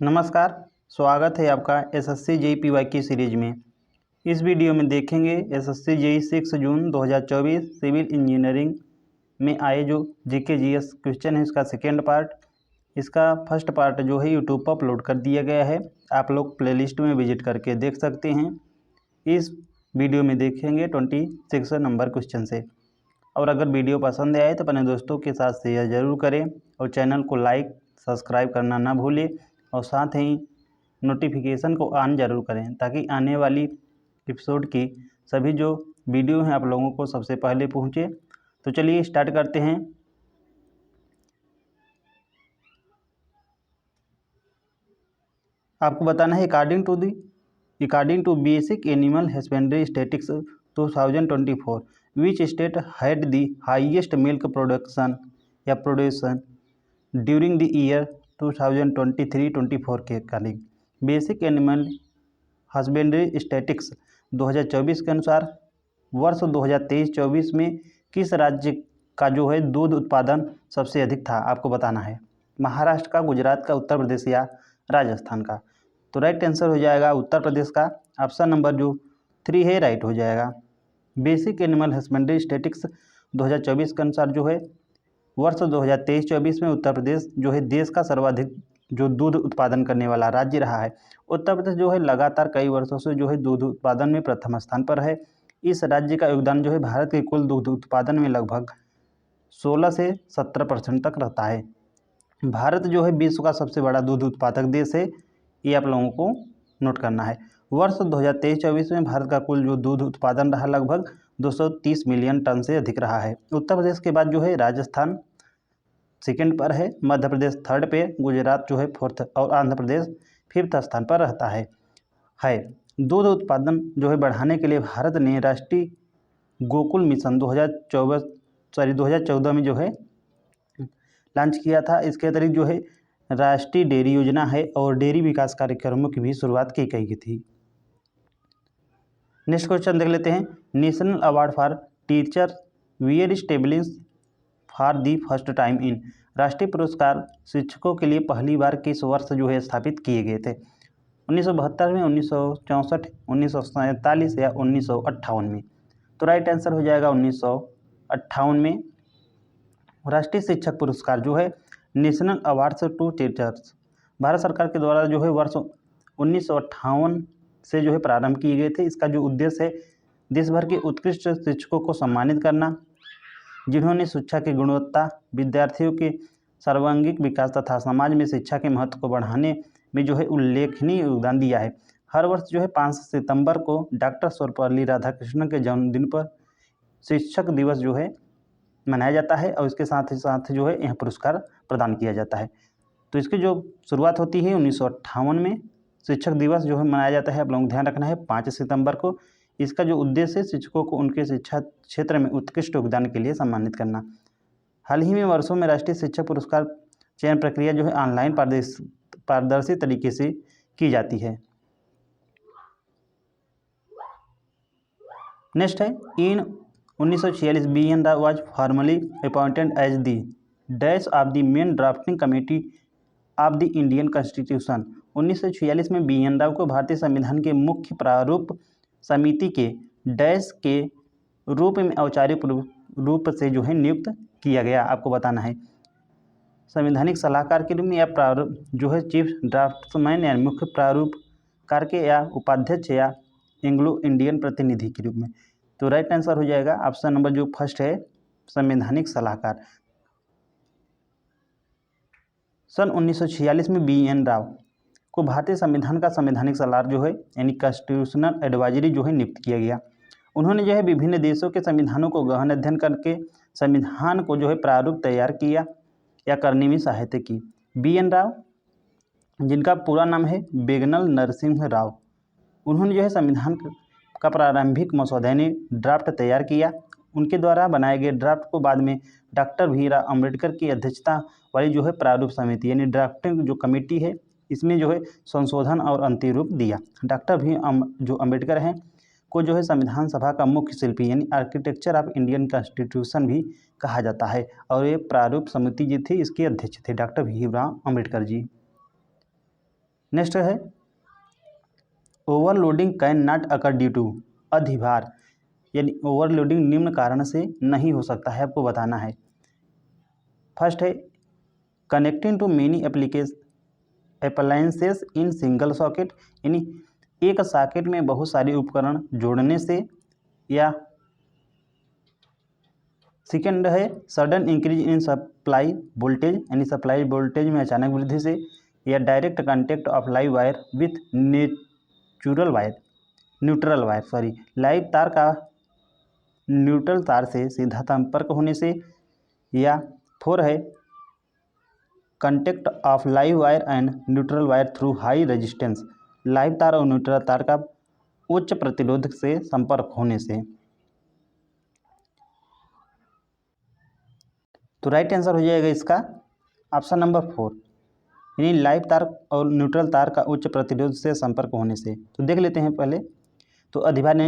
नमस्कार। स्वागत है आपका एसएससी जेईई पीवाई की सीरीज में। इस वीडियो में देखेंगे एसएससी जेईई 6 जून 2024 सिविल इंजीनियरिंग में आए जो जीके जीएस क्वेश्चन है इसका सेकेंड पार्ट। इसका फर्स्ट पार्ट जो है यूट्यूब पर अपलोड कर दिया गया है, आप लोग प्लेलिस्ट में विजिट करके देख सकते हैं। इस वीडियो में देखेंगे 26 नंबर क्वेश्चन से। और अगर वीडियो पसंद आए तो अपने दोस्तों के साथ शेयर ज़रूर करें और चैनल को लाइक सब्सक्राइब करना ना भूलें और साथ ही नोटिफिकेशन को ऑन ज़रूर करें ताकि आने वाली एपिसोड की सभी जो वीडियो हैं आप लोगों को सबसे पहले पहुंचे। तो चलिए स्टार्ट करते हैं। आपको बताना है according to basic animal husbandry statistics 2024 which state had the highest milk production during the year 2023-24 के according. Basic animal husbandry statistics 2024 के अनुसार वर्ष 2023-24 में किस राज्य का जो है दूध उत्पादन सबसे अधिक था, आपको बताना है। महाराष्ट्र का, गुजरात का, उत्तर प्रदेश या राजस्थान का। तो राइट आंसर हो जाएगा उत्तर प्रदेश का। ऑप्शन नंबर जो 3 है राइट हो जाएगा। बेसिक एनिमल हस्बेंड्री स्टैटिस्टिक्स 2024 के अनुसार जो है वर्ष 2023-24 में उत्तर प्रदेश जो है देश का सर्वाधिक जो दूध उत्पादन करने वाला राज्य रहा है। उत्तर प्रदेश जो है लगातार कई वर्षों से जो है दूध उत्पादन में प्रथम स्थान पर है। इस राज्य का योगदान जो है भारत के कुल दूध उत्पादन में लगभग 16 से 17% तक रहता है। भारत जो है विश्व का सबसे बड़ा दूध उत्पादक देश है, ये आप लोगों को नोट करना है। वर्ष 2023-24 में भारत का कुल जो दूध उत्पादन रहा लगभग 230 मिलियन टन से अधिक रहा है। उत्तर प्रदेश के बाद जो है राजस्थान सेकंड पर है, मध्य प्रदेश थर्ड पे, गुजरात जो है फोर्थ और आंध्र प्रदेश फिफ्थ स्थान पर रहता है। दूध उत्पादन जो है बढ़ाने के लिए भारत ने राष्ट्रीय गोकुल मिशन 2014 में जो है लॉन्च किया था। इसके अतिरिक्त जो है राष्ट्रीय डेयरी योजना है और डेयरी विकास कार्यक्रमों की भी शुरुआत की गई थी। नेक्स्ट क्वेश्चन देख लेते हैं। National award for teacher were establish for the first time in. राष्ट्रीय पुरस्कार शिक्षकों के लिए पहली बार किस वर्ष जो है स्थापित किए गए थे? 1972 में, 1964, 1947 या 1958 में। तो राइट आंसर हो जाएगा 1958 में। राष्ट्रीय शिक्षक पुरस्कार जो है national awards to teachers Bharat सरकार के द्वारा जो है वर्ष 1958 से जो है प्रारंभ किए गए थे। इसका जो उद्देश्य है देश भर के उत्कृष्ट शिक्षकों को सम्मानित करना जिन्होंने शिक्षा की गुणवत्ता, विद्यार्थियों के सर्वांगीण विकास तथा समाज में शिक्षा के महत्व को बढ़ाने में जो है उल्लेखनीय योगदान दिया है। हर वर्ष जो है 5 सितंबर को डॉक्टर सर्वपल्ली राधाकृष्णन के जन्मदिन पर शिक्षक दिवस जो है मनाया जाता है और इसके साथ ही जो है यह पुरस्कार प्रदान किया जाता है। तो इसकी जो शुरुआत होती है 1958 में शिक्षक दिवस जो है मनाया जाता है। आप लोगों को ध्यान रखना है 5 सितंबर को। इसका जो उद्देश्य है शिक्षकों को उनके शिक्षा क्षेत्र में उत्कृष्ट योगदान के लिए सम्मानित करना। हाल ही में वर्षों में राष्ट्रीय शिक्षक पुरस्कार चयन प्रक्रिया जो है ऑनलाइन पारदर्शी तरीके से की जाती है। नेक्स्ट है in 1946 BN Rao was formally appointed as the dash of the main drafting committee of the Indian constitution. 1946 में BN राव को भारतीय संविधान के मुख्य प्रारूप समिति के डैश के रूप में औपचारिक रूप से जो है नियुक्त किया गया, आपको बताना है। संवैधानिक सलाहकार के रूप में या प्रारूप जो है चीफ ड्राफ्ट्समैन या मुख्य प्रारूपकार के या उपाध्यक्ष या एंग्लो इंडियन प्रतिनिधि के रूप में। तो राइट आंसर हो जाएगा ऑप्शन नंबर जो फर्स्ट है संवैधानिक सलाहकार। सन 1946 में BN राव को भारतीय संविधान का संवैधानिक सलाहकार जो है यानी कॉन्स्टिट्यूशनल एडवाइजरी जो है नियुक्त किया गया। उन्होंने जो है विभिन्न देशों के संविधानों को गहन अध्ययन करके संविधान को जो है प्रारूप तैयार किया या करने में सहायता की। BN राव जिनका पूरा नाम है बेगनल नरसिम्हा राव, उन्होंने जो है संविधान का प्रारंभिक मसौदा यानी ड्राफ्ट तैयार किया। उनके द्वारा बनाए गए ड्राफ्ट को बाद में डॉक्टर भीमराव अम्बेडकर की अध्यक्षता वाली जो है प्रारूप समिति यानी ड्राफ्टिंग जो कमेटी है इसमें जो है संशोधन और अंतिम रूप दिया। डॉक्टर भीम जो अम्बेडकर हैं को जो है संविधान सभा का मुख्य शिल्पी यानी आर्किटेक्चर ऑफ इंडियन कॉन्स्टिट्यूशन भी कहा जाता है और ये प्रारूप समिति जी थी, इसके अध्यक्ष थे डॉक्टर भीमराव अम्बेडकर जी। नेक्स्ट है overloading can not occur due to, अधिभार यानी ओवरलोडिंग निम्न कारण से नहीं हो सकता है, आपको बताना है। फर्स्ट है connecting to many appliances in single socket, यानी एक सॉकेट में बहुत सारे उपकरण जोड़ने से, या सेकेंड है sudden increase in supply voltage, यानी सप्लाई वोल्टेज में अचानक वृद्धि से, या direct contact of live wire with neutral wire live तार का न्यूट्रल तार से सीधा संपर्क होने से, या फोर है contact of live wire and neutral wire through high resistance, live तार और न्यूट्रल तार का उच्च प्रतिरोध से संपर्क होने से। तो राइट आंसर हो जाएगा इसका ऑप्शन नंबर 4, यानी लाइव तार और न्यूट्रल तार का उच्च प्रतिरोध से संपर्क होने से। तो देख लेते हैं पहले। तो अधिभार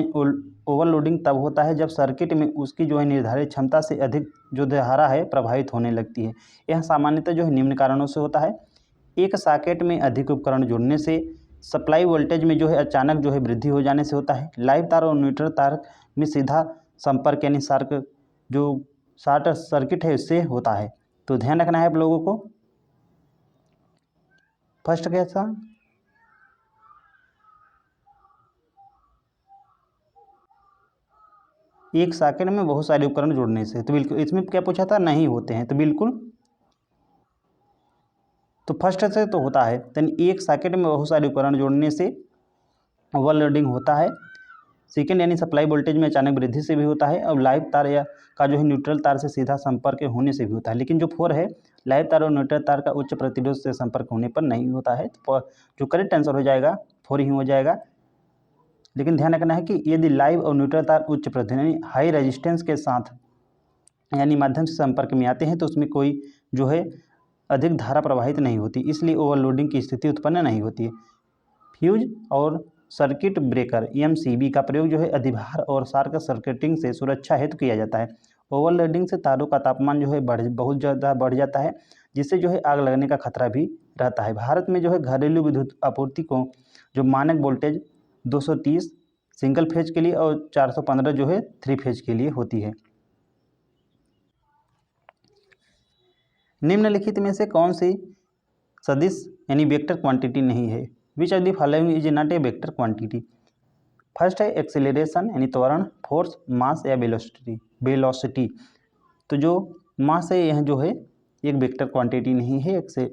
ओवरलोडिंग तब होता है जब सर्किट में उसकी जो है निर्धारित क्षमता से अधिक जो धारा है प्रभावित होने लगती है। यह सामान्यतः जो है निम्न कारणों से होता है। एक सॉकेट में अधिक उपकरण जुड़ने से, सप्लाई वोल्टेज में जो है अचानक जो है वृद्धि हो जाने से होता है, लाइव तार और न्यूट्रल तार में सीधा संपर्क यानी शॉर्ट सर्किट है इससे होता है। तो ध्यान रखना है आप लोगों को। फर्स्ट कैसा, एक सॉकेट में बहुत सारे उपकरण जुड़ने से, तो बिल्कुल इसमें क्या पूछा था, नहीं होते हैं, तो बिल्कुल तो फर्स्ट से तो होता है। यानी एक सॉकेट में बहुत सारे उपकरण जोड़ने से ओवरलोडिंग होता है। सेकेंड यानी सप्लाई वोल्टेज में अचानक वृद्धि से भी होता है, और लाइव तार या का जो है न्यूट्रल तार से सीधा संपर्क होने से भी होता है। लेकिन जो 4 है लाइव तार और न्यूट्रल तार का उच्च प्रतिरोध से संपर्क होने पर नहीं होता है। तो जो करेक्ट आंसर हो जाएगा 4 ही हो जाएगा। लेकिन ध्यान रखना है कि यदि लाइव और न्यूट्रल तार उच्च प्रतिरोध यानी हाई रेजिस्टेंस के साथ यानी माध्यम से संपर्क में आते हैं तो उसमें कोई जो है अधिक धारा प्रवाहित नहीं होती, इसलिए ओवरलोडिंग की स्थिति उत्पन्न नहीं होती है। फ्यूज और सर्किट ब्रेकर EMCB का प्रयोग जो है अधिभार और शॉर्ट सर्किटिंग से सुरक्षा हेतु किया जाता है। ओवरलोडिंग से तारों का तापमान जो है बहुत ज़्यादा बढ़ जाता है, जिससे जो है आग लगने का खतरा भी रहता है। भारत में जो है घरेलू विद्युत आपूर्ति को जो मानक वोल्टेज 230 सिंगल फेज के लिए और 415 जो है 3 फेज के लिए होती है। निम्नलिखित में से कौन सी सदिश यानी वेक्टर क्वांटिटी नहीं है? विच of the following is not a vector quantity? First है एक्सेलरेशन यानी त्वरण, फोर्स, मास या वेलोसिटी। तो जो मास है यह जो है एक वेक्टर क्वांटिटी नहीं है तो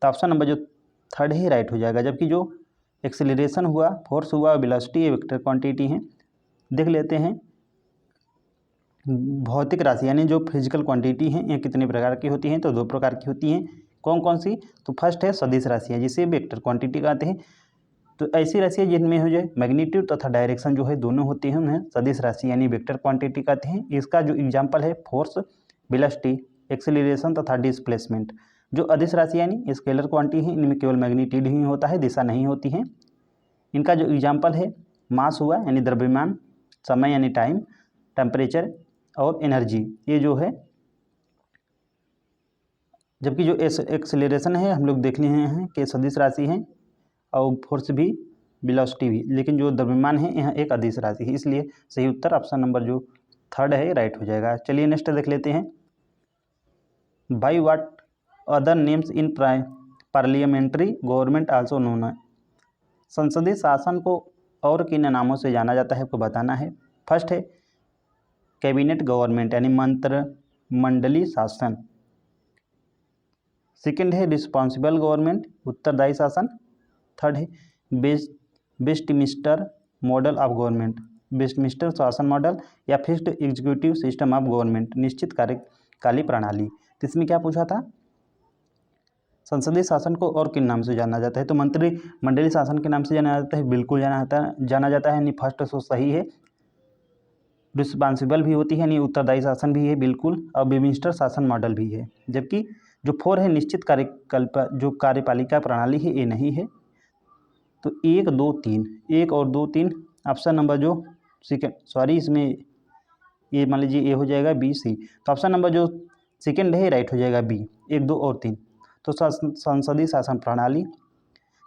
ऑप्शन नंबर जो 3 ही राइट हो जाएगा। जबकि जो एक्सेलरेशन हुआ, फोर्स हुआ, वेलोसिटी ये वेक्टर क्वांटिटी हैं। देख लेते हैं भौतिक राशि यानी जो फिजिकल क्वांटिटी हैं ये कितने प्रकार की होती हैं? तो 2 प्रकार की होती हैं। कौन कौन सी? तो फर्स्ट है सदिश राशियाँ जिसे वेक्टर क्वांटिटी कहते हैं। तो ऐसी राशियाँ जिनमें हो जाए मैग्नीट्यूड तथा डायरेक्शन जो है दोनों होती हैं उन्हें सदिश राशि यानी वेक्टर क्वांटिटी कहते हैं। इसका जो एग्जाम्पल है फोर्स, वेलोसिटी, एक्सेलरेशन तथा डिस्प्लेसमेंट। जो अदिश राशि यानी स्केलर क्वांटिटी है, इनमें केवल मैग्नीट्यूड ही होता है, दिशा नहीं होती है। इनका जो एग्जाम्पल है मास हुआ यानी द्रव्यमान, समय यानी टाइम, टेम्परेचर और एनर्जी ये जो है। जबकि जो एक्सेलरेशन है हम लोग देख लिए हैं कि सदिश राशि है और फोर्स भी, वेलोसिटी भी, लेकिन जो द्रव्यमान है यह एक अदिश राशि है, इसलिए सही उत्तर ऑप्शन नंबर जो 3 है राइट हो जाएगा। चलिए नेक्स्ट देख लेते हैं। By what other names in parliamentary government also known है? संसदीय शासन को और किन नामों से जाना जाता है आपको बताना है। फर्स्ट है कैबिनेट गवर्नमेंट यानी मंत्रिमंडलीय शासन। सेकेंड है रिस्पॉन्सिबल गवर्नमेंट, उत्तरदायी शासन। थर्ड है Westminster model of government, Westminster शासन मॉडल, या fixed executive system of government, निश्चित कार्यकाली प्रणाली। तो इसमें क्या पूछा था? संसदीय शासन को और किन नाम से जाना जाता है? तो मंत्रिमंडलीय शासन के नाम से जाना जाता है, बिल्कुल जाना जाता है, यानी फर्स्ट तो सही है। रिस्पॉन्सिबल भी होती है यानी उत्तरदायी शासन भी है बिल्कुल, और वेस्टमिंस्टर शासन मॉडल भी है। जबकि जो 4 है निश्चित कार्यपालिका प्रणाली है ये नहीं है। तो 1, 2, 3 ऑप्शन नंबर जो इसमें ये मान लीजिए ए हो जाएगा B, C। तो ऑप्शन नंबर जो सेकेंड है राइट हो जाएगा B, 1, 2 और 3। तो संसदीय शासन प्रणाली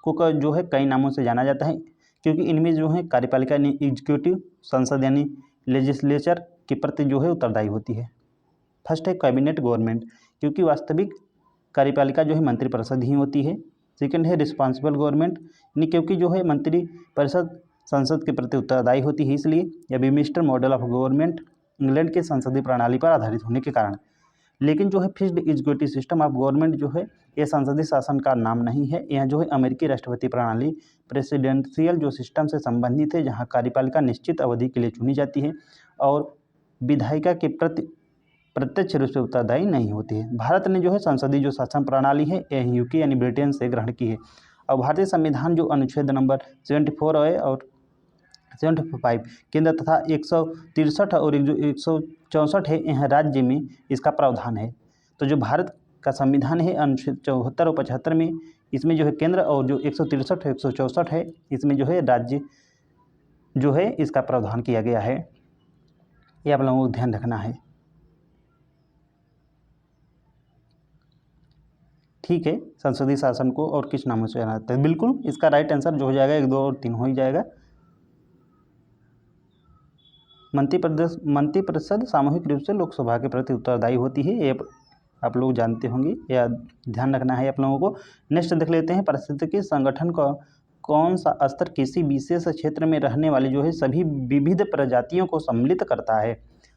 को जो है कई नामों से जाना जाता है, क्योंकि इनमें जो है कार्यपालिका यानी एग्जीक्यूटिव, संसद यानी लेजिस्लेचर के प्रति जो है उत्तरदायी होती है। फर्स्ट है कैबिनेट गवर्नमेंट, क्योंकि वास्तविक कार्यपालिका जो है मंत्रिपरिषद ही होती है। सेकंड है रिस्पॉन्सिबल गवर्नमेंट, यानी क्योंकि जो है मंत्रिपरिषद संसद के प्रति उत्तरदायी होती है इसलिए। या वेबमिस्टर मॉडल ऑफ गवर्नमेंट, इंग्लैंड के संसदीय प्रणाली पर आधारित होने के कारण। लेकिन जो है fixed executive system of government जो है ये संसदीय शासन का नाम नहीं है। यह जो है अमेरिकी राष्ट्रपति प्रणाली प्रेसिडेंशियल जो सिस्टम से संबंधित है, जहाँ कार्यपालिका निश्चित अवधि के लिए चुनी जाती है और विधायिका के प्रति प्रत्यक्ष रूप से उत्तरदायी नहीं होती है। भारत ने जो है संसदीय जो शासन प्रणाली है यह यूके यानी ब्रिटेन से ग्रहण की है। और भारतीय संविधान जो अनुच्छेद नंबर 74 है और 75 केंद्र तथा 163 और जो 164 है यह राज्य में इसका प्रावधान है। तो जो भारत का संविधान है अनुच्छेद 74 और 75 में, इसमें जो है केंद्र, और जो 163 और 164 है इसमें जो है राज्य जो है इसका प्रावधान किया गया है। ये आप लोगों को ध्यान रखना है। ठीक है, संसदीय शासन को और किस नामों से जाना जाता है? बिल्कुल इसका राइट आंसर जो हो जाएगा 1, 2 और 3 हो ही जाएगा। मंत्रिपरिषद सामूहिक रूप से लोकसभा के प्रति उत्तरदायी होती है, ये आप लोग जानते होंगे या ध्यान रखना है आप लोगों को। नेक्स्ट देख लेते हैं, पारिस्थितिकी संगठन का कौन सा स्तर किसी विशेष क्षेत्र में रहने वाले जो है सभी विविध प्रजातियों को सम्मिलित करता है?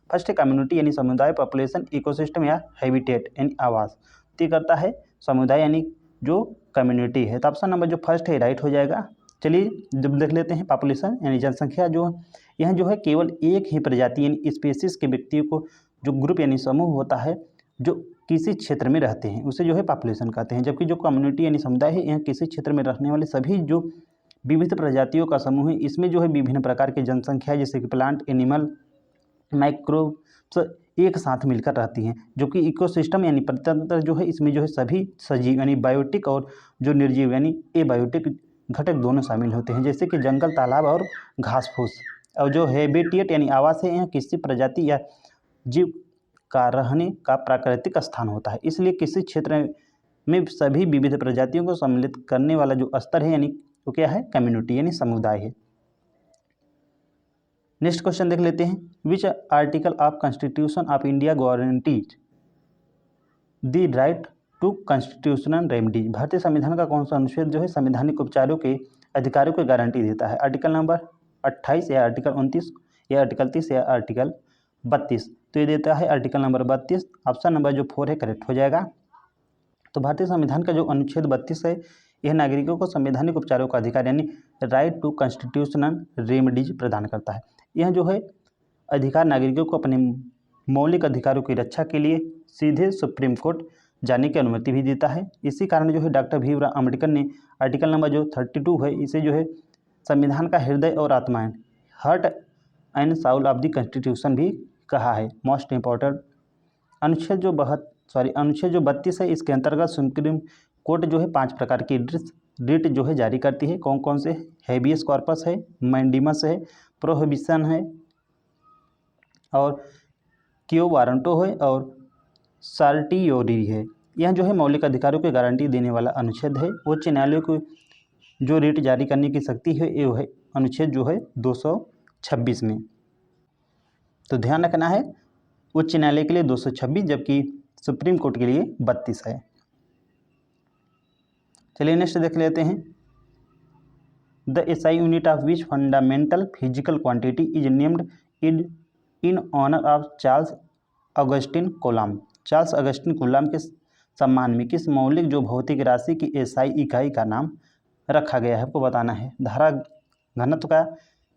फर्स्ट है कम्युनिटी यानी समुदाय, पॉपुलेशन, इकोसिस्टम या हैबिटेट यानी आवास। तो करता है समुदाय यानी जो कम्युनिटी है। तो ऑप्शन नंबर जो फर्स्ट है राइट हो जाएगा। चलिए जब देख लेते हैं पॉपुलेशन यानी जनसंख्या, जो यह जो है केवल एक ही प्रजाति यानी स्पीसीज के व्यक्तियों को जो ग्रुप यानी समूह होता है जो किसी क्षेत्र में रहते हैं उसे जो है पॉपुलेशन कहते हैं। जबकि जो कम्युनिटी यानी समुदाय है यह किसी क्षेत्र में रहने वाले सभी जो विविध प्रजातियों का समूह है। इसमें जो है विभिन्न प्रकार की जनसंख्या जैसे कि प्लांट, एनिमल, माइक्रोब्स एक साथ मिलकर रहती हैं। जो कि इकोसिस्टम यानी प्रतंत्र जो है इसमें जो है सभी सजीव यानी बायोटिक और जो निर्जीव यानी एबायोटिक घटक दोनों शामिल होते हैं, जैसे कि जंगल, तालाब और घास फूस। और जो हैबिटेट यानी आवास है यह किसी प्रजाति या जीव का रहने का प्राकृतिक स्थान होता है। इसलिए किसी क्षेत्र में सभी विविध प्रजातियों को सम्मिलित करने वाला जो स्तर है यानी वो क्या है? कम्युनिटी यानी समुदाय है। नेक्स्ट क्वेश्चन देख लेते हैं, which article of constitution of India guarantees the right to constitutional remedies? भारतीय संविधान का कौन सा अनुच्छेद जो है संवैधानिक उपचारों के अधिकारों को गारंटी देता है? आर्टिकल नंबर 28 या आर्टिकल 29 या आर्टिकल 30 या आर्टिकल 32? तो ये देता है आर्टिकल नंबर 32। ऑप्शन नंबर जो 4 है करेक्ट हो जाएगा। तो भारतीय संविधान का जो अनुच्छेद 32 है यह नागरिकों को संवैधानिक उपचारों का अधिकार यानी राइट टू कॉन्स्टिट्यूशनल रेमेडीज प्रदान करता है। यह जो है अधिकार नागरिकों को अपने मौलिक अधिकारों की रक्षा के लिए सीधे सुप्रीम कोर्ट जाने की अनुमति भी देता है। इसी कारण जो है डॉक्टर भीमराव अम्बेडकर ने आर्टिकल नंबर जो 32 है इसे जो है संविधान का हृदय और आत्मा है, heart and Saul of the constitution भी कहा है। मोस्ट इम्पॉर्टेंट अनुच्छेद जो 32 है इसके अंतर्गत सुप्रीम कोर्ट जो है 5 प्रकार की रिट जो है जारी करती है। कौन कौन से? हैबियस कॉर्पस है, मैंडेमस है, प्रोहिबिशन है और क्यो वारंटो है और सर्टियोरी है। यह जो है मौलिक अधिकारों की गारंटी देने वाला अनुच्छेद है। उच्च न्यायालय को जो रिट जारी करने की शक्ति है ये है अनुच्छेद जो है 226 में। तो ध्यान रखना है उच्च न्यायालय के लिए 226 जबकि सुप्रीम कोर्ट के लिए 32 है। चलिए नेक्स्ट देख लेते हैं, the SI unit of which fundamental physical quantity is named in honour of Charles Augustin Coulomb? Charles Augustin Coulomb के सम्मान में किस मौलिक जो भौतिक राशि की एसआई इकाई का नाम रखा गया है? आपको बताना है। धारा घनत्व का,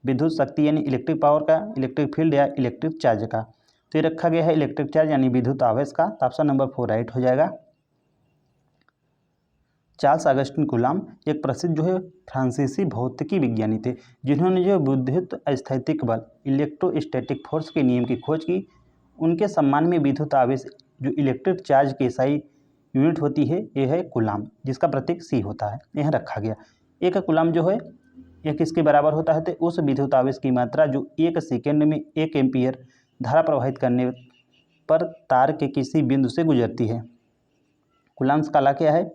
विद्युत शक्ति यानी इलेक्ट्रिक पावर का, इलेक्ट्रिक फील्ड या इलेक्ट्रिक चार्ज का? तो ये रखा गया है इलेक्ट्रिक चार्ज यानी विद्युत आवेश का। तो ऑप्शन नंबर 4 राइट हो जाएगा। चार्ल्स ऑगस्टिन कूलॉम एक प्रसिद्ध जो है फ्रांसीसी भौतिकी विज्ञानी थे जिन्होंने जो विद्युत स्थैतिक बल इलेक्ट्रोस्टैटिक फोर्स के नियम की खोज की। उनके सम्मान में विद्युत आवेश जो इलेक्ट्रिक चार्ज की एसआई यूनिट होती है यह है कूलॉम, जिसका प्रतीक सी होता है, यह रखा गया। एक कूलॉम जो है यह किसके बराबर होता है? तो उस विद्युत आवेश की मात्रा जो 1 सेकेंड में 1 एम्पीयर धारा प्रवाहित करने पर तार के किसी बिंदु से गुजरती है। कूलॉम्स काला क्या है?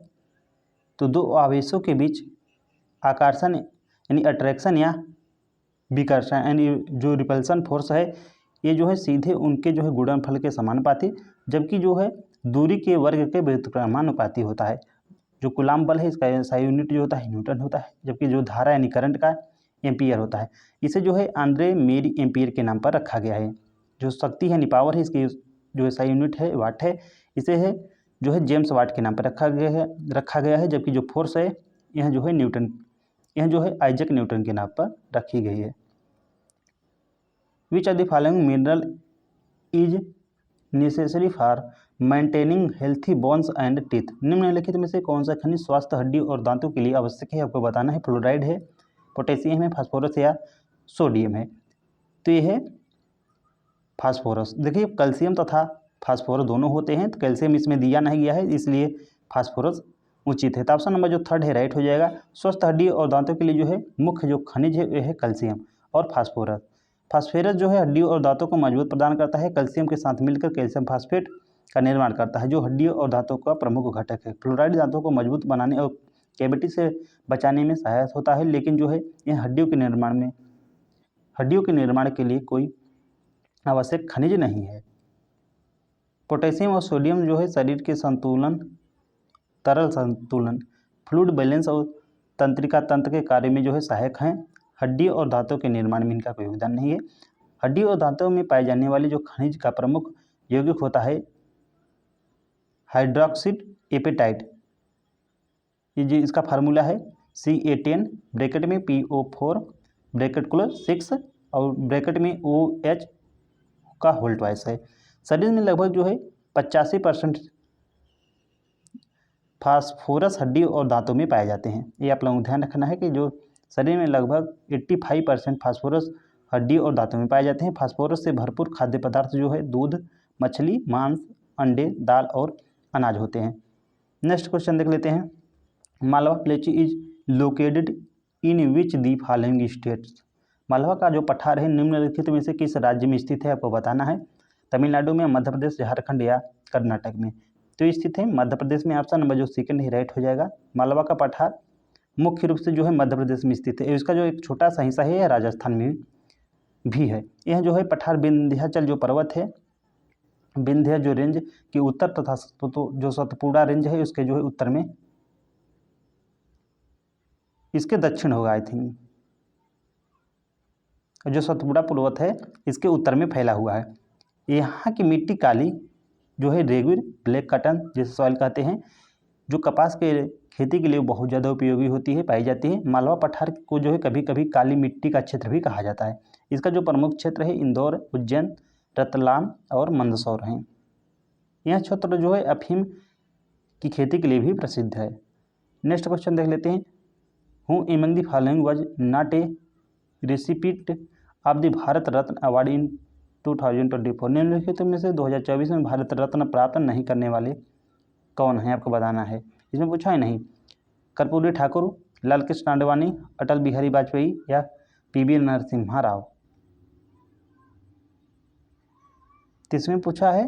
तो दो आवेशों के बीच आकर्षण यानी अट्रैक्शन या विकर्षण यानी जो रिपल्सन फोर्स है ये जो है सीधे उनके जो है गुणनफल के समानुपाती, जबकि जो है दूरी के वर्ग के व्युत्क्रमानुपाती होता है। जो कूलाम बल है इसका SI यूनिट जो होता है न्यूटन होता है, जबकि जो धारा यानी करंट का एम्पियर होता है। इसे जो है आंद्रे मेरी एम्पियर के नाम पर रखा गया है। जो शक्ति है यानी पावर है इसकी जो SI यूनिट है वाट है, इसे है जो है जेम्स वाट के नाम पर रखा गया है, जबकि जो फोर्स है यह जो है न्यूटन, यह जो है आइजैक न्यूटन के नाम पर रखी गई है। विच of the following mineral is necessary for maintaining healthy bones and teeth. निम्नलिखित में से कौन सा खनिज स्वास्थ्य हड्डी और दांतों के लिए आवश्यक है, आपको बताना है। फ्लोराइड है, पोटेशियम है, फास्फोरस या सोडियम है। तो ये है फास्फोरस। देखिए कैल्शियम तथा फास्फोरस दोनों होते हैं, तो कैल्शियम इसमें दिया नहीं गया है इसलिए फास्फोरस उचित है। तो ऑप्शन नंबर जो थर्ड है राइट हो जाएगा। स्वस्थ हड्डी और दांतों के लिए जो है मुख्य जो खनिज है वह है कैल्शियम और फास्फोरस। फास्फोरस जो है हड्डी और दांतों को मजबूत प्रदान करता है। कैल्शियम के साथ मिलकर कैल्शियम फास्फेट का निर्माण करता है जो हड्डियों और दांतों का प्रमुख घटक है। फ्लोराइड दांतों को मजबूत बनाने और कैविटी से बचाने में सहायक होता है, लेकिन जो है यह हड्डियों के निर्माण के लिए कोई आवश्यक खनिज नहीं है। पोटेशियम और सोडियम जो है शरीर के संतुलन, तरल संतुलन, फ्लूइड बैलेंस और तंत्रिका तंत्र के कार्य में जो है सहायक हैं। हड्डी और दांतों के निर्माण में इनका कोई योगदान नहीं है। हड्डी और दांतों में पाए जाने वाले जो खनिज का प्रमुख यौगिक होता है हाइड्रोक्सिड एपेटाइट, ये जो इसका फार्मूला है CA10 ब्रैकेट में PO4 ब्रैकेट क्लोज 6 और ब्रैकेट में OH का होल ट्वाइस है। शरीर में लगभग जो है 85% फास्फोरस हड्डी और दांतों में पाए जाते हैं। ये आप लोगों को ध्यान रखना है कि जो शरीर में लगभग 85% फास्फोरस हड्डी और दांतों में पाए जाते हैं। फास्फोरस से भरपूर खाद्य पदार्थ जो है दूध, मछली, मांस, अंडे, दाल और अनाज होते हैं। नेक्स्ट क्वेश्चन देख लेते हैं। Malwa प्लेटू is located in which the following states. Malwa का जो पठार है निम्नलिखित में से किस राज्य में स्थित है, आपको बताना है। तमिलनाडु में, मध्य प्रदेश, झारखंड या कर्नाटक में। तो स्थित है मध्य प्रदेश में। ऑप्शन नंबर जो सेकंड है राइट हो जाएगा। मालवा का पठार मुख्य रूप से जो है मध्य प्रदेश में स्थित है। इसका जो एक छोटा सा हिस्सा है यह राजस्थान में भी है। यह जो है पठार विंध्याचल जो पर्वत है, विंध्य जो रेंज के उत्तर तथा जो सतपुड़ा रेंज है उसके जो है उत्तर में, इसके दक्षिण होगा आई थिंक। जो सतपुड़ा पर्वत है इसके उत्तर में फैला हुआ है। यहाँ की मिट्टी काली जो है रेगुर ब्लैक कॉटन जिसे सॉइल कहते हैं, जो कपास के खेती के लिए बहुत ज़्यादा उपयोगी होती है, पाई जाती है। मालवा पठार को जो है कभी कभी काली मिट्टी का क्षेत्र भी कहा जाता है। इसका जो प्रमुख क्षेत्र है इंदौर, उज्जैन, रतलाम और मंदसौर हैं। यह क्षेत्र जो है अफीम की खेती के लिए भी प्रसिद्ध है। नेक्स्ट क्वेश्चन देख लेते हैं। Who among the following was not a recipient of the Bharat Ratna award in 2024। निम्नलिखित में से 2024 में भारत रत्न प्राप्त नहीं करने वाले कौन हैं, आपको बताना है। इसमें पूछा है नहीं। कर्पूरी ठाकुर, लाल कृष्ण आडवाणी, अटल बिहारी वाजपेयी या PV नरसिम्हा राव। तो इसमें पूछा है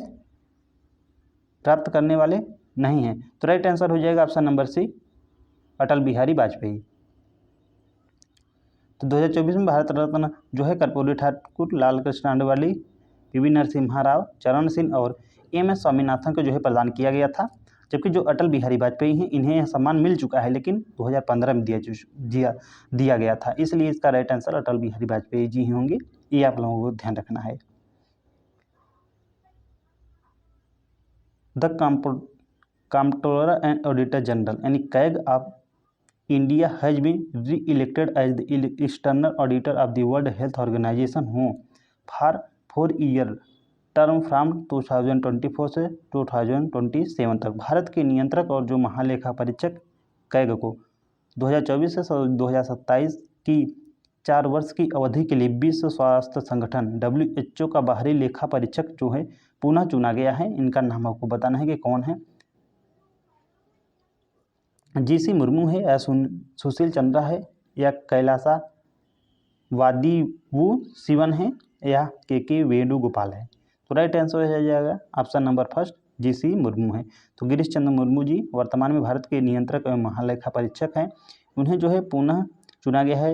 प्राप्त करने वाले नहीं हैं, तो राइट आंसर हो जाएगा ऑप्शन नंबर C, अटल बिहारी वाजपेयी। तो 2024 में भारत रत्न जो है कर्पूरी ठाकुर, लाल कृष्ण आडवाणी, PV नरसिम्हा राव, चरण सिंह और MS स्वामीनाथन को जो है प्रदान किया गया था। जबकि जो अटल बिहारी वाजपेयी हैं इन्हें यह सम्मान मिल चुका है, लेकिन 2015 में दिया गया था, इसलिए इसका राइट आंसर अटल बिहारी वाजपेयी जी ही होंगे। ये आप लोगों को ध्यान रखना है। The controller and auditor general यानी CAG of India has been re-elected as the external auditor of the world health organisation हूँ फॉर 4 ईयर टर्म फ्राम 2024 से 2027 तक। भारत के नियंत्रक और जो महालेखा परीक्षक कैग को 2024 से 2027 की 4 वर्ष की अवधि के लिए विश्व स्वास्थ्य संगठन WHO का बाहरी लेखा परीक्षक जो है पुनः चुना गया है। इनका नाम आपको बताना है कि कौन है। GC मुर्मू है या सुशील चंद्रा है या कैलासा वादिवु शिवन है या KK वेणुगोपाल है। तो राइट आंसर हो जाएगा option number first, GC Murmu है। तो गिरीश चंद्र मुर्मू जी वर्तमान में भारत के नियंत्रक एवं महालेखा परीक्षक हैं। उन्हें जो है पुनः चुना गया है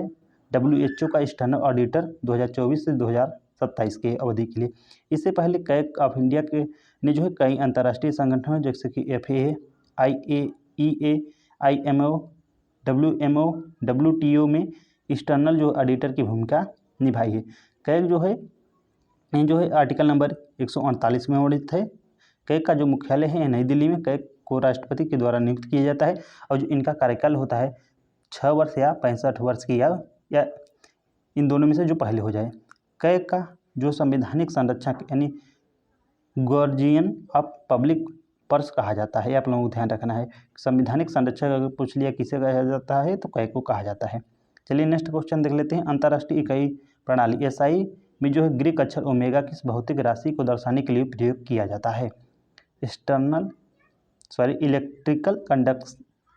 WHO का एक्सटर्नल ऑडिटर 2024 से 2027 के अवधि के लिए। इससे पहले कैग ऑफ इंडिया के ने जो है कई अंतर्राष्ट्रीय संगठनों जैसे कि FAA, IAEA, IMO, WMO, WTO में एक्सटर्नल जो ऑडिटर की भूमिका निभाई है। कैग जो है आर्टिकल नंबर 148 में वर्णित है। कैग का जो मुख्यालय है नई दिल्ली में। कैग को राष्ट्रपति के द्वारा नियुक्त किया जाता है और जो इनका कार्यकाल होता है 6 वर्ष या 65 वर्ष की या इन दोनों में से जो पहले हो जाए। कैग का जो संवैधानिक संरक्षक यानी गार्जियन ऑफ पब्लिक पर्स कहा जाता है, आप लोगों को ध्यान रखना है। संवैधानिक संरक्षक अगर पूछ लिया किसे कहा जाता है तो कैग को कहा जाता है। चलिए नेक्स्ट क्वेश्चन देख लेते हैं। अंतर्राष्ट्रीय इकाई प्रणाली SI में जो है ग्रीक अक्षर ओमेगा किस भौतिक राशि को दर्शाने के लिए प्रयोग किया जाता है? इलेक्ट्रिकल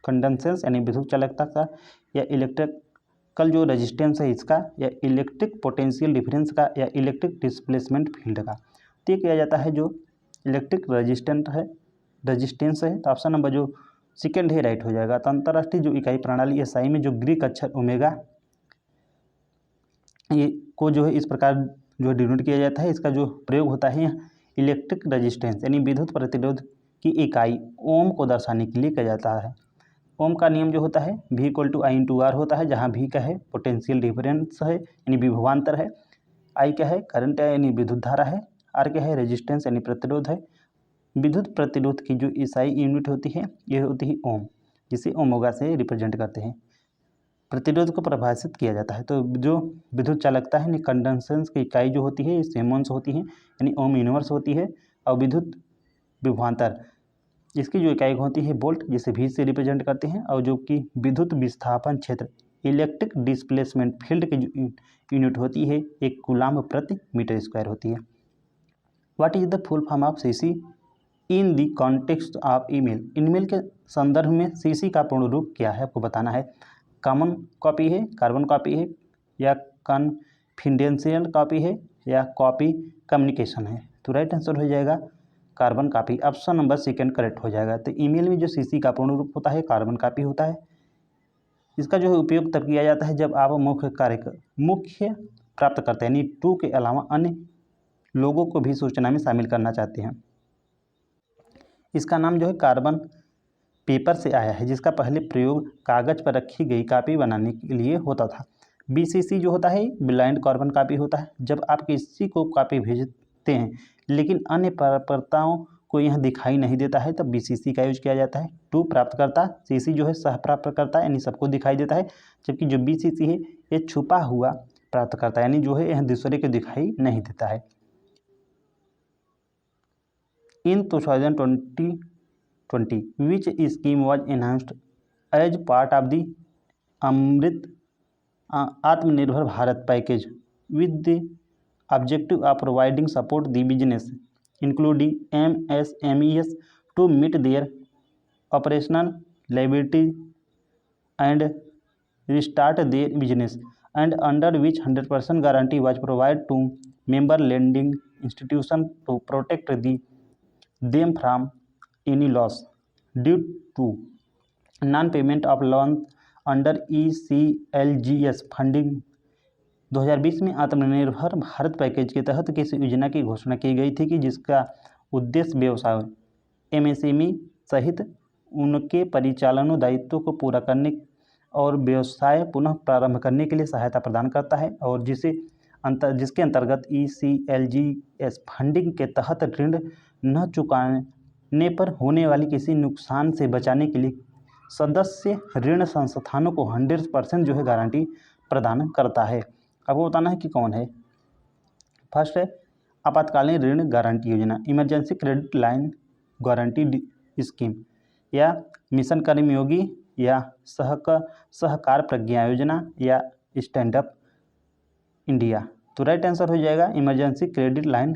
कंडक्टेंस यानी विद्युत चालकता का, या इलेक्ट्रिकल जो रेजिस्टेंस है इसका, या इलेक्ट्रिक पोटेंशियल डिफरेंस का, या इलेक्ट्रिक डिस्प्लेसमेंट फील्ड का। तो ये किया जाता है जो इलेक्ट्रिक रेजिस्टेंस है। तो ऑप्शन नंबर जो सेकेंड है राइट हो जाएगा। तो अंतर्राष्ट्रीय जो इकाई प्रणाली SI में जो ग्रीक अक्षर ओमेगा ये को जो है इस प्रकार जो डिनोट किया जाता है। इसका जो प्रयोग होता है इलेक्ट्रिक रेजिस्टेंस यानी विद्युत प्रतिरोध की इकाई ओम को दर्शाने के लिए किया जाता है। ओम का नियम जो होता है V = I/R होता है, जहाँ V क्या है पोटेंशियल डिफरेंस है यानी विभवांतर है, I क्या है करंट है यानी विद्युत धारा है, R क्या है रेजिस्टेंस यानी प्रतिरोध है। विद्युत प्रतिरोध की जो SI यूनिट होती है ये होती है ओम, जिसे ओमेगा से रिप्रेजेंट करते हैं। प्रतिरोध को परिभाषित किया जाता है। तो जो विद्युत चालकता है कंडक्टेंस की इकाई जो होती है सीमेंस होती है यानी ओम यूनिवर्स होती है, और विद्युत विभवांतर इसकी जो इकाई होती है वोल्ट, जिसे V से रिप्रेजेंट करते हैं, और जो कि विद्युत विस्थापन क्षेत्र इलेक्ट्रिक डिस्प्लेसमेंट फील्ड की जो यूनिट होती है 1 कूलम्ब प्रति मीटर स्क्वायर होती है। What is the full form of CC in the context of email? Email के संदर्भ में CC का पूर्ण रूप क्या है आपको बताना है। कॉमन कॉपी है, कार्बन कॉपी है, या कॉन्फिडेंशियल कॉपी है, या कॉपी कम्युनिकेशन है? तो राइट आंसर हो जाएगा carbon copy. Option number second correct हो जाएगा। तो ईमेल में जो CC का पूर्ण रूप होता है कार्बन कॉपी होता है। इसका जो है उपयोग तब किया जाता है जब आप मुख्य प्राप्त करते हैं यानी टू के अलावा अन्य लोगों को भी सूचना में शामिल करना चाहते हैं। इसका नाम जो है कार्बन पेपर से आया है, जिसका पहले प्रयोग कागज पर रखी गई कॉपी बनाने के लिए होता था। BCC जो होता है ब्लाइंड कार्बन कॉपी होता है। जब आप किसी को कॉपी भेजते हैं लेकिन अन्य प्राप्तकर्ताओं को यह दिखाई नहीं देता है तब BCC का यूज किया जाता है। टू प्राप्तकर्ता, CC जो है सह प्राप्तकर्ता यानी सबको दिखाई देता है, जबकि जो BCC है ये छुपा हुआ प्राप्तकर्ता यानी जो है यह दूसरे को दिखाई नहीं देता है। इन 2020 which scheme was enhanced as part of the अमृत आत्मनिर्भर Bharat package with the objective of providing support the business including MSMEs to meet their operational liabilities and restart their business, and under which 100% guarantee was provided to member lending institutions to protect them from any loss due to non-payment of loans under ECLGS funding. 2020 में आत्मनिर्भर Bharat package के तहत किस योजना की घोषणा की गई थी कि जिसका उद्देश्य व्यवसाय MSME सहित उनके परिचालन दायित्वों को पूरा करने और व्यवसाय पुनः प्रारंभ करने के लिए सहायता प्रदान करता है, और जिसके अंतर्गत ECLGS फंडिंग के तहत ऋण न चुकाने पर होने वाली किसी नुकसान से बचाने के लिए सदस्य ऋण संस्थानों को 100% जो है गारंटी प्रदान करता है। आपको बताना है कि कौन है। फर्स्ट है आपातकालीन ऋण गारंटी योजना, emergency credit line guarantee scheme, या मिशन कर्मयोगी, या सहकार प्रज्ञा योजना, या स्टैंड अप इंडिया। तो राइट आंसर हो जाएगा emergency credit line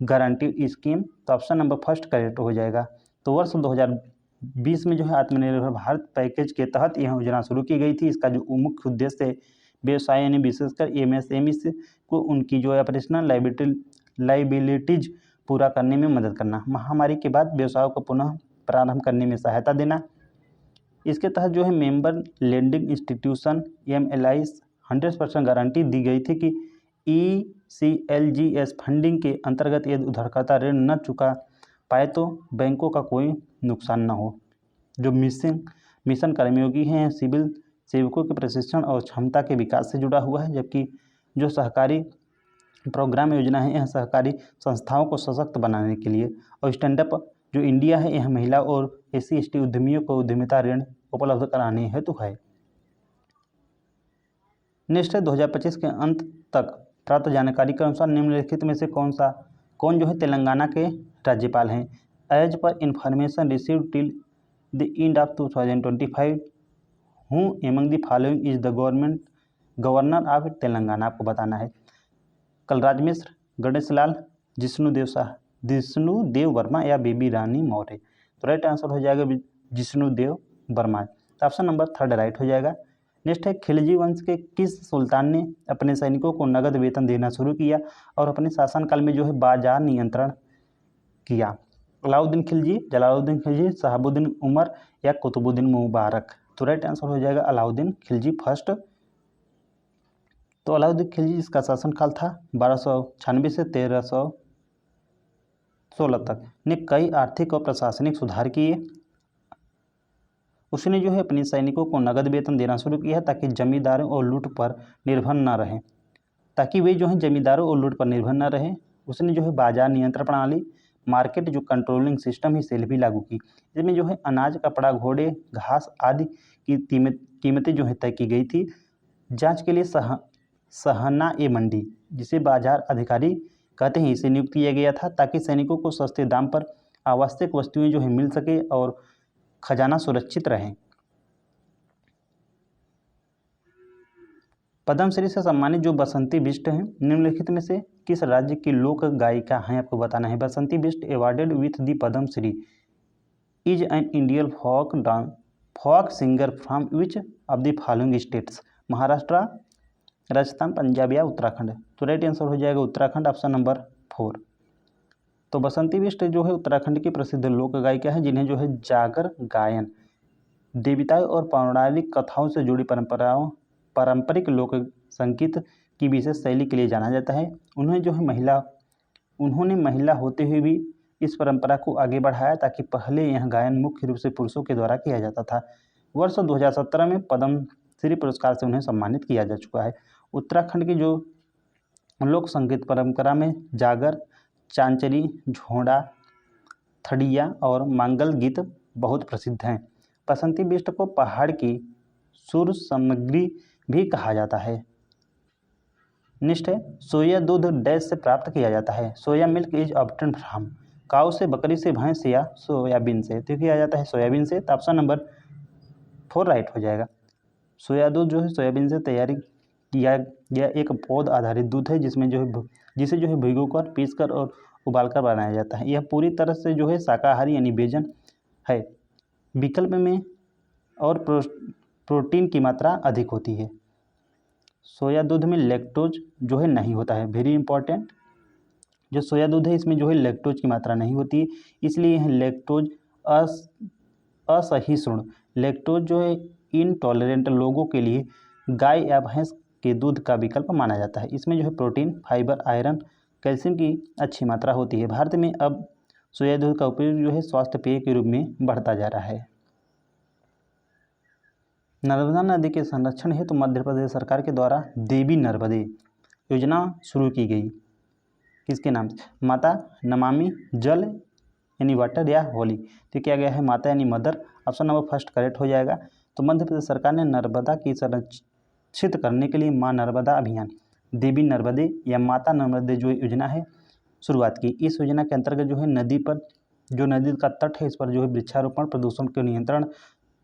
guarantee scheme. तो ऑप्शन नंबर फर्स्ट करेक्ट हो जाएगा। तो वर्ष 2020 में जो है आत्मनिर्भर भारत पैकेज के तहत यह योजना शुरू की गई थी। इसका जो मुख्य उद्देश्य है व्यवसाय यानी विशेषकर MSME को उनकी जो ऑपरेशनल लाइबिलिटीज पूरा करने में मदद करना, महामारी के बाद व्यवसायों को पुनः प्रारंभ करने में सहायता देना, इसके तहत जो है member lending institution MLI 100% guarantee दी गई थी कि ECLGS फंडिंग के अंतर्गत यदि उधारकर्ता ऋण न चुका पाए तो बैंकों का कोई नुकसान न हो। जो मिशन कर्मयोगी हैं सिविल सेवकों के प्रशिक्षण और क्षमता के विकास से जुड़ा हुआ है, जबकि जो सहकारी प्रोग्राम योजना है यह सहकारी संस्थाओं को सशक्त बनाने के लिए, और स्टैंडअप जो इंडिया है यह महिला और SC/ST उद्यमियों को उद्यमिता ऋण उपलब्ध कराने हेतु है। नेक्स्ट है 2025 के अंत तक प्राप्त जानकारी के अनुसार निम्नलिखित में से कौन जो है तेलंगाना के राज्यपाल हैं। As per information received till the end of 2025 who among the following is the governor of Telangana, आपको बताना है। कलराज मिश्र, गणेश लाल, जिष्णुदेव वर्मा या बेबी रानी मौर्य। तो राइट आंसर हो जाएगा जिष्णुदेव वर्मा। तो ऑप्शन नंबर 3 राइट हो जाएगा। नेक्स्ट है खिलजी वंश के किस सुल्तान ने अपने सैनिकों को नगद वेतन देना शुरू किया और अपने शासनकाल में जो है बाजार नियंत्रण किया। अलाउद्दीन खिलजी, जलालुद्दीन खिलजी, शहाबुद्दीन उमर या कुतुबुद्दीन मुबारक। तो राइट आंसर हो जाएगा अलाउद्दीन खिलजी फर्स्ट। तो अलाउद्दीन खिलजी इसका शासनकाल था 1296 से 1316 तक। ने कई आर्थिक और प्रशासनिक सुधार किए। उसने जो है अपने सैनिकों को नगद वेतन देना शुरू किया ताकि जमींदारों और लूट पर निर्भर न रहें, उसने जो है बाजार नियंत्रण प्रणाली, मार्केट जो कंट्रोलिंग सिस्टम है सेल भी लागू की। इसमें जो है अनाज, कपड़ा, घोड़े, घास आदि की कीमतें जो है तय की गई थी। जांच के लिए सहना ए मंडी, जिसे बाजार अधिकारी कहते हैं, इसे नियुक्त किया गया था ताकि सैनिकों को सस्ते दाम पर आवश्यक वस्तुएं जो है मिल सके और खजाना सुरक्षित रहे। पद्मश्री से सम्मानित जो बसंती बिष्ट हैं निम्नलिखित में से किस राज्य की लोक गायिका हैं, आपको बताना है। Basanti Bisht awarded with the Padmashri is an Indian folk singer from which of the following states. Maharashtra, Rajasthan, Punjab या उत्तराखंड। तो राइट आंसर हो जाएगा उत्तराखंड, ऑप्शन नंबर 4। तो बसंती बिष्ट जो है उत्तराखंड की प्रसिद्ध लोक गायिका है, जिन्हें जो है जागर गायन, देवताओं और पौराणिक कथाओं से जुड़ी पारंपरिक लोक संगीत की विशेष शैली के लिए जाना जाता है। उन्होंने महिला होते हुए भी इस परंपरा को आगे बढ़ाया ताकि पहले यह गायन मुख्य रूप से पुरुषों के द्वारा किया जाता था। वर्ष 2017 में पद्मश्री पुरस्कार से उन्हें सम्मानित किया जा चुका है। उत्तराखंड की जो लोक संगीत परंपरा में जागर, चांचरी, झोड़ा, थड़िया और मांगल गीत बहुत प्रसिद्ध हैं। बसंती बिष्ट को पहाड़ की सुर सामग्री भी कहा जाता है। नेक्स्ट है सोया दूध डैश से प्राप्त किया जाता है। Soya milk is obtained from, cow से, बकरी से, भैंस या सोयाबीन से। तो किया जाता है सोयाबीन से। तो ऑप्शन नंबर 4 राइट हो जाएगा। सोया दूध जो है सोयाबीन से तैयारी किया गया एक पौध आधारित दूध है, जिसे जो है भिगोकर, पीसकर और उबालकर बनाया जाता है। यह पूरी तरह से जो है शाकाहारी यानी वेजन है। विकल्प में और प्रोटीन की मात्रा अधिक होती है। सोया दूध में लैक्टोज जो है नहीं होता है, वेरी इंपॉर्टेंट। जो सोया दूध है इसमें जो है लैक्टोज की मात्रा नहीं होती है, इसलिए यह लैक्टोज असहिष्णु, लैक्टोज जो है इनटॉलरेंट लोगों के लिए गाय या भैंस के दूध का विकल्प माना जाता है। इसमें जो है प्रोटीन, फाइबर, आयरन, कैल्शियम की अच्छी मात्रा होती है। भारत में अब सोया दूध का उपयोग जो है स्वास्थ्य पेय के रूप में बढ़ता जा रहा है। नर्मदा नदी के संरक्षण हेतु तो मध्य प्रदेश सरकार के द्वारा देवी नर्मदे योजना शुरू की गई। किसके नाम से? माता नमामि जल यानी वाटर या होली। तो क्या गया है माता यानी mother. Option number first correct हो जाएगा। तो मध्य प्रदेश सरकार ने नर्मदा की संरक्षित करने के लिए माँ नर्मदा अभियान, देवी नर्मदे या माता नर्मदे जो योजना है शुरुआत की। इस योजना के अंतर्गत जो है नदी पर, जो नदी का तट है इस पर जो है वृक्षारोपण, प्रदूषण के नियंत्रण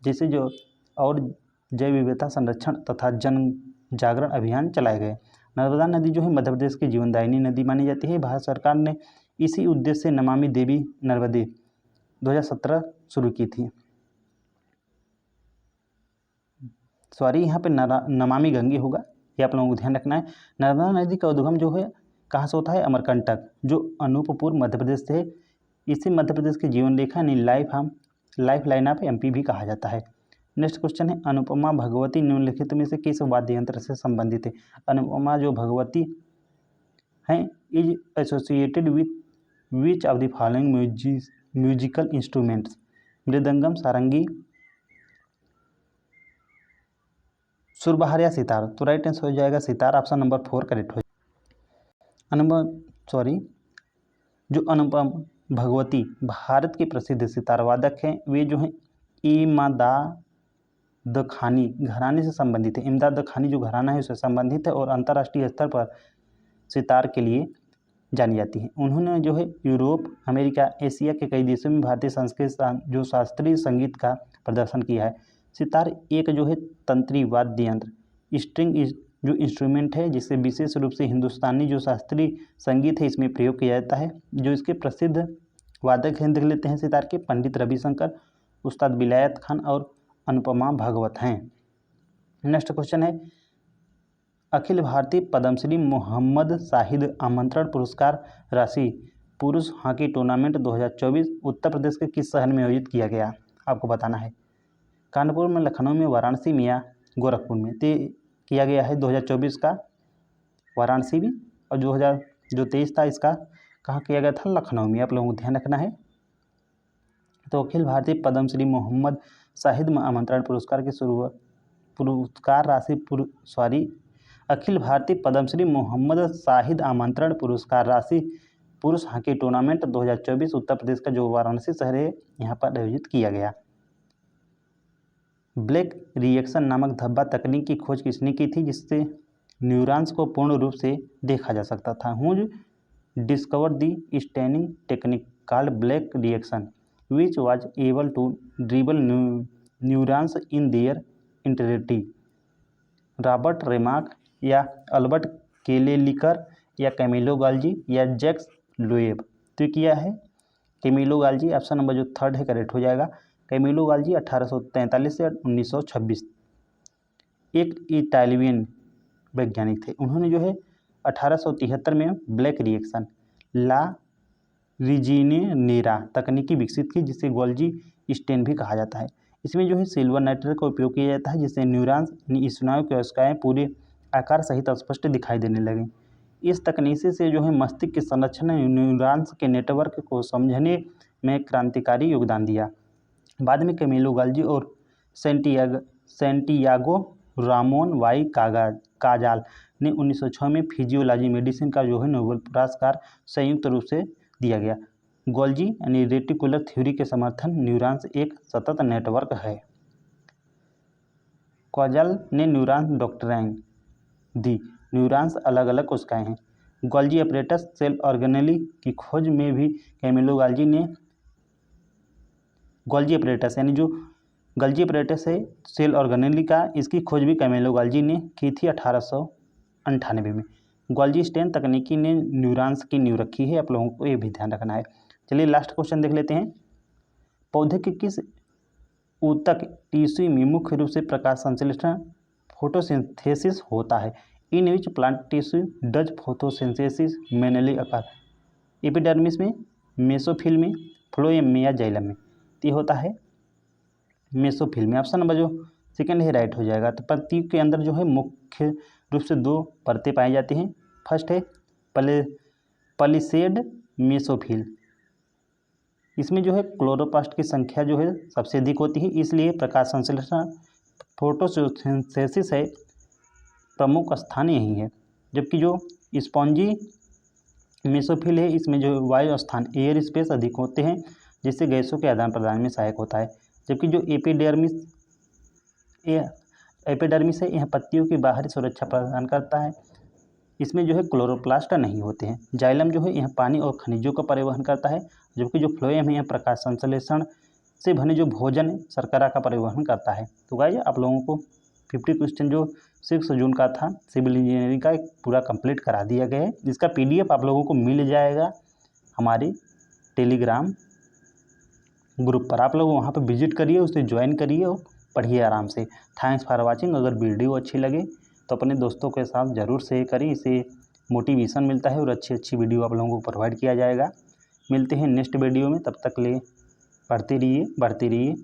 जैसे जो और जैव विविधता संरक्षण तथा जन जागरण अभियान चलाए गए। नर्मदा नदी जो है मध्य प्रदेश की जीवनदायिनी नदी मानी जाती है। भारत सरकार ने इसी उद्देश्य से नमामि देवी नर्मदे 2017 शुरू की थी। सॉरी, यहाँ पे नमामि गंगे होगा, ये आप लोगों को ध्यान रखना है। नर्मदा नदी का उद्गम जो है कहाँ से होता है? अमरकंटक, जो अनूपपुर मध्य प्रदेश से है। इसे मध्य प्रदेश की जीवन रेखा यानी लाइफ लाइन ऑफ MP भी कहा जाता है। नेक्स्ट क्वेश्चन है, अनुपमा भगवती निम्नलिखित में से किस वाद्य यंत्र से संबंधित है? अनुपमा जो भगवती हैं is associated with which of the following musical instruments? Mridangam, sarangi, surbahar या सितार? तो राइट आंसर हो जाएगा सितार, ऑप्शन नंबर 4 करेक्ट हो जाएगा। जो अनुपम भगवती भारत के प्रसिद्ध सितार वादक हैं, वे जो हैं इमदाद खानी घराने से संबंधित है। इमदाद खानी जो घराना है उससे संबंधित है और अंतर्राष्ट्रीय स्तर पर सितार के लिए जानी जाती है। उन्होंने जो है यूरोप, अमेरिका, एशिया के कई देशों में भारतीय संस्कृत जो शास्त्रीय संगीत का प्रदर्शन किया है। सितार एक जो है तंत्री वाद्य यंत्र स्ट्रिंग जो इंस्ट्रूमेंट है, जिससे विशेष रूप से हिंदुस्तानी जो शास्त्रीय संगीत है इसमें प्रयोग किया जाता है। जो इसके प्रसिद्ध वादक हैं देख लेते हैं सितार के, पंडित रविशंकर, उस्ताद विलायत खान और अनुपमा भागवत हैं। नेक्स्ट क्वेश्चन है, अखिल भारतीय पद्मश्री मोहम्मद शाहिद आमंत्रण पुरस्कार राशि पुरुष हॉकी टूर्नामेंट 2024 उत्तर प्रदेश के किस शहर में आयोजित किया गया? आपको बताना है। कानपुर में, लखनऊ में, वाराणसी में या गोरखपुर में? तो किया गया है 2024 का वाराणसी में, और 2023 था इसका कहाँ किया गया था? लखनऊ में। आप लोगों को ध्यान रखना है। तो अखिल भारतीय पद्मश्री मोहम्मद शाहिद आमंत्रण पुरस्कार की शुरुआत पुरस्कार राशि अखिल भारतीय पद्मश्री मोहम्मद शाहिद आमंत्रण पुरस्कार राशि पुरुष हॉकी टूर्नामेंट 2024 उत्तर प्रदेश का जो वाराणसी शहर है यहाँ पर आयोजित किया गया। ब्लैक रिएक्शन नामक धब्बा तकनीक की खोज किसने की थी, जिससे न्यूरॉन्स को पूर्ण रूप से देखा जा सकता था? Who's discover the staining technique called black reaction which was able to dribble neurons in their integrity? Robert Remak या अल्बर्ट केलेलिकर या कैमिलो गाल्जी या जैक्स लुएब? तो किया है कैमिलो गाल्जी, ऑप्शन नंबर जो 3 है करेक्ट हो जाएगा। कैमिलो गाल्जी 1843 से 1926 एक इटालियन वैज्ञानिक थे। उन्होंने जो है 1873 में ब्लैक रिएक्शन ला रिजिनेरा तकनीकी विकसित की, जिसे गोल्जी स्टेन भी कहा जाता है। इसमें जो है सिल्वर नाइट्रेट का उपयोग किया जाता है, जिससे न्यूरॉन्स स्नायु कोशिकाएं पूरे आकार सहित स्पष्ट दिखाई देने लगे। इस तकनीक से जो है मस्तिष्क की संरचना न्यूरॉन्स के नेटवर्क को समझने में क्रांतिकारी योगदान दिया। बाद में कैमिलो गाल्जी और सेंटियागो रामोन वाई काजाल ने 1906 में फिजियोलॉजी मेडिसिन का जो है नोबेल पुरस्कार संयुक्त रूप से दिया गया। गोल्जी यानी रेटिकुलर थ्योरी के समर्थन न्यूरॉन्स एक सतत नेटवर्क है। काजाल ने न्यूरॉन्स डॉक्ट्राइन दी। न्यूरॉन्स अलग अलग कोशिकाएं हैं। गोल्जी अपरेटस सेल ऑर्गेनेली की खोज में भी कैमिलो गाल्जी ने गोल्जी अपरेटस यानी जो गोल्जी अपरेटस है सेल ऑर्गेनेली का, इसकी खोज भी कैमिलो गाल्जी ने की थी 1898 में। गोल्जी स्टेन तकनीकी ने न्यूरॉन्स की नींव रखी है, आप लोगों को ये भी ध्यान रखना है। चलिए लास्ट क्वेश्चन देख लेते हैं। पौधे के किस ऊतक टिश्यू में मुख्य रूप से प्रकाश संश्लेषण फोटोसिंथेसिस होता है? In which plant tissue does photosynthesis mainly occur? Epidermis में, मेसोफिल में, फ्लोएम में या जाइलम में? ये होता है मेसोफिल में। ऑप्शन नंबर जो 2 है राइट हो जाएगा। तो पत्ती के अंदर जो है मुख्य रूप से 2 परतें पाई जाती हैं। फर्स्ट है पलिसेड मेसोफिल, इसमें जो है क्लोरोप्लास्ट की संख्या जो है सबसे अधिक होती है, इसलिए प्रकाश संश्लेषण फोटोसिंथेसिस है प्रमुख स्थान यही है। जबकि जो स्पॉन्जी मेसोफिल है, इसमें जो वायु स्थान एयर स्पेस अधिक होते हैं, जिससे गैसों के आदान प्रदान में सहायक होता है। जबकि जो एपिडर्मिस है, यह पत्तियों की बाहरी सुरक्षा प्रदान करता है, इसमें जो है क्लोरोप्लास्ट नहीं होते हैं। जाइलम जो है यह पानी और खनिजों का परिवहन करता है, जबकि जो फ्लोएम है यह प्रकाश संश्लेषण से बने जो भोजन शर्करा का परिवहन करता है। तो गाइस आप लोगों को 50 क्वेश्चन जो 6 जून का था सिविल इंजीनियरिंग का पूरा कंप्लीट करा दिया गया है। जिसका PDF आप लोगों को मिल जाएगा हमारे टेलीग्राम ग्रुप पर। आप लोग वहाँ पर विजिट करिए, उसे ज्वाइन करिए और पढ़िए आराम से। Thanks for watching. अगर वीडियो अच्छी लगे तो अपने दोस्तों के साथ ज़रूर शेयर करें, इससे मोटिवेशन मिलता है और अच्छी वीडियो आप लोगों को प्रोवाइड किया जाएगा। मिलते हैं नेक्स्ट वीडियो में, तब तक ले पढ़ते रहिए, बढ़ते रहिए।